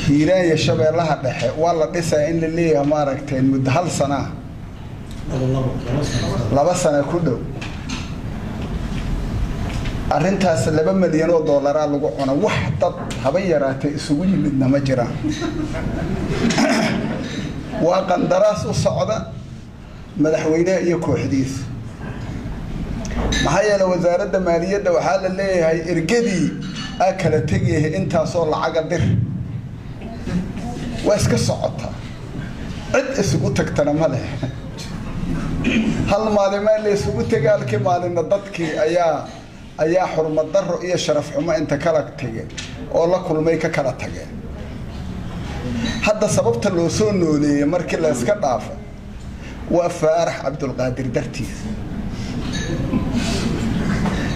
hiiraan iyo shabeellaha dhexe waa la dhisaa in la leeyahay maaragtay muddo hal sana laba sano ku dhow arrintaas $2 milyan lagu cuna wax dad haba yaraatay isugu yimidna ma jiraan waa qandaraas u socda madaxweynaha iyo kooxdiisa maxaa yeelay wasaaradda maaliyadda waxaa la leeyahay ergadii aa kala tegayay intaasoo lacaga dir waa iska socota cid isugu tagtana ma leh hal maalin la isugu tagaalkii maalinna dadkii ayaa xurmad darro iyo sharaf xumo inta kala tagay oo la kulmay ka kala tageen hadda sababta loo soo nooleeyay markii la iska dhaafa waa Faarax Cabdulqaadir dartiis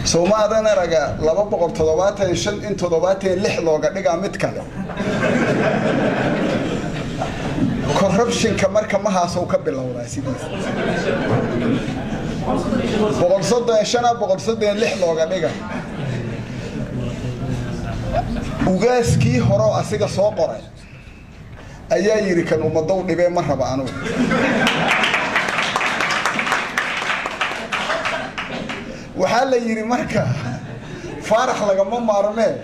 Soomaalidan araga 275 in 76 looga dhigaa mid kale corruption ka marka ma haaso ka bilowdaa sidiis boqolsodon looga dhiga ugaaskii hore asiga soo qoray ayaa yiri kan ummadow dhibee ma raba anugu waxaa la yiri marka Faarax lagama maarmee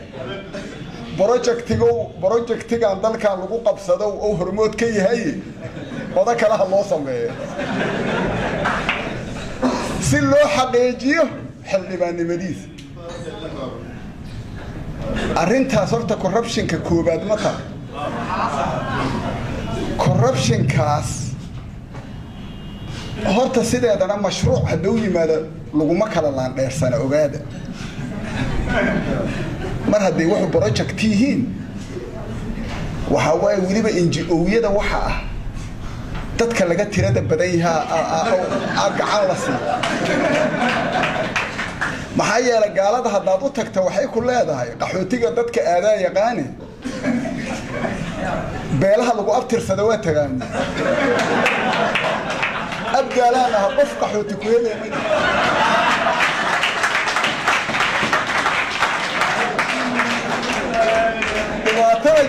projectigan dalkan lagu qabsado oo hormood ka yahay wada kala loo sameeyo si loo xaqiijiyo xildhibaannimadiisa arrintaas horta corruption-ka koobaad ma tahay corruption-kaas horta sideedana mashruuc hadduu yimaado laguma kala laandheersana ogaada mar haddii wuxuu project yihiin waxa way waliba NGO-yada waxa ah dadka laga tirada badan yahay gacan la siiyo maxaa yeelay gaalada haddaad u tagto waxay ku leedahay qaxootiga dadka aadaa yaqaan beelaha lagu abtirsada waa tagaan abgaalana qof qaxooti ku helay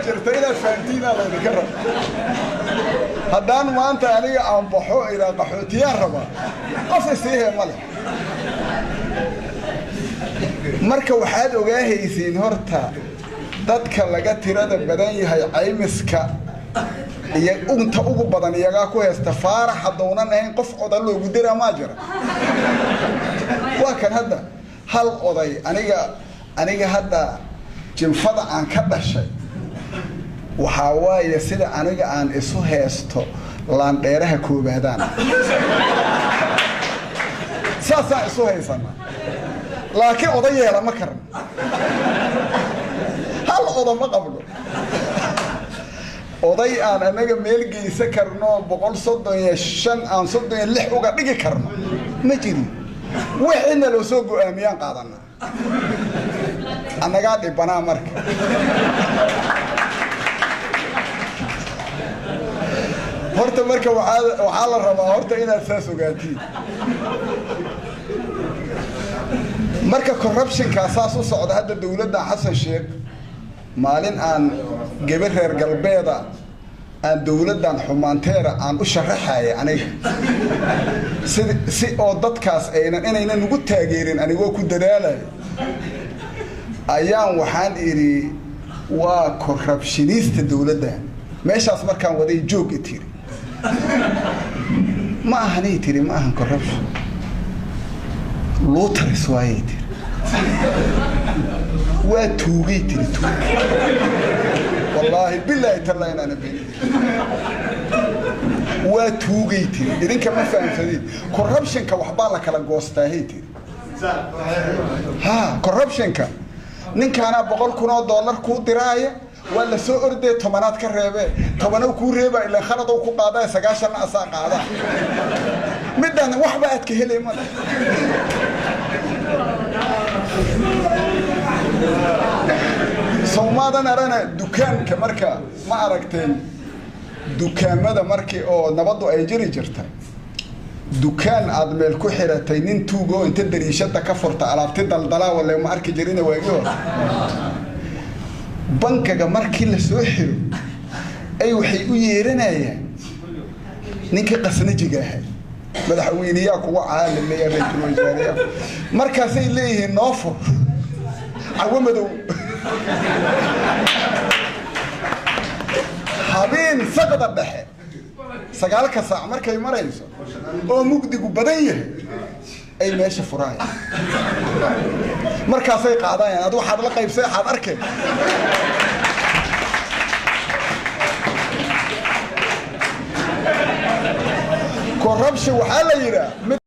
jirta ila faantiina la dhigara haddaan maanta aniga aan baxo ila qaxootiyaan raba qof isii male marka waxaad ogaahaysiin horta dadka laga tirada badan yahay caymiska iyo unta ugu badan iyaga ku heesta Faarax hadoonan ahayn qof oday loogu diraa ma jira waa kan hadda hal oday aniga hadda jinfada aan ka dhashay waxa waaye sida aniga aan isu heesto laan dheeraha koobaadaan saasa isu heysana laakiin oday yeela ma karan hal oday ma qablo oday aan anaga meel geysa karno 135 aan 36 uga dhigi karno ma jiri wixina loo soo go'aamiyaan qaadana anaga dhibanaa marka horta marka waxa la rabaa horta inaad saas ogaatiin marka corruption ka asaas u socda hadda dawladda Xasan Sheekh maalin aan gabar reer galbeeda aan dawladdan xumaanteera aan u sharaxay aniga si oo dadkaas inaynan ugu taageerin anigoo ku dadaalay ayaan waxaan iri waa corruptionist dawladda meeshaas markaan waday joog itiri ما هني تري ما هن corruption لوتر سواي تري وتوجي تري والله بالله ترى أنا بيني وتوجي تري إذن كمان فاهم فدي corruption كوحبالك على جوسته هي تري ها corruption نك أنا بقول كنا $1 كود دراية ولا سو أردي ثمانات كرهبة ثمانو كورهبة إلا خلطة وكقاعدة سجاشنا أساق قاعدة مدنا وحبة أتكهلي ماذا سومادا نرانا دكان كمركا ما أركتين دكان ماذا مركي أو نبضو أيجري جرتا دكان عدمل كحرة تينين توجو أنت تدري شتى كفرت على بتدل دلا ولا ما أركي جرينا ويجوا بنك جمر كل سوحر أي وحي ييرنايا نينك قسنجي جاهي مدحوينياك وعالم لي رئيس الوزراء مركزي ليه نوفر عومدو حبين سقط الدحي سقالك ساعة مركي مريسو oo mugdigu badan yahay ay meesha furaay markaasay qaadayaan adu waxaad la qaybsay waxaad arkay corruption waxa la yiraahdaa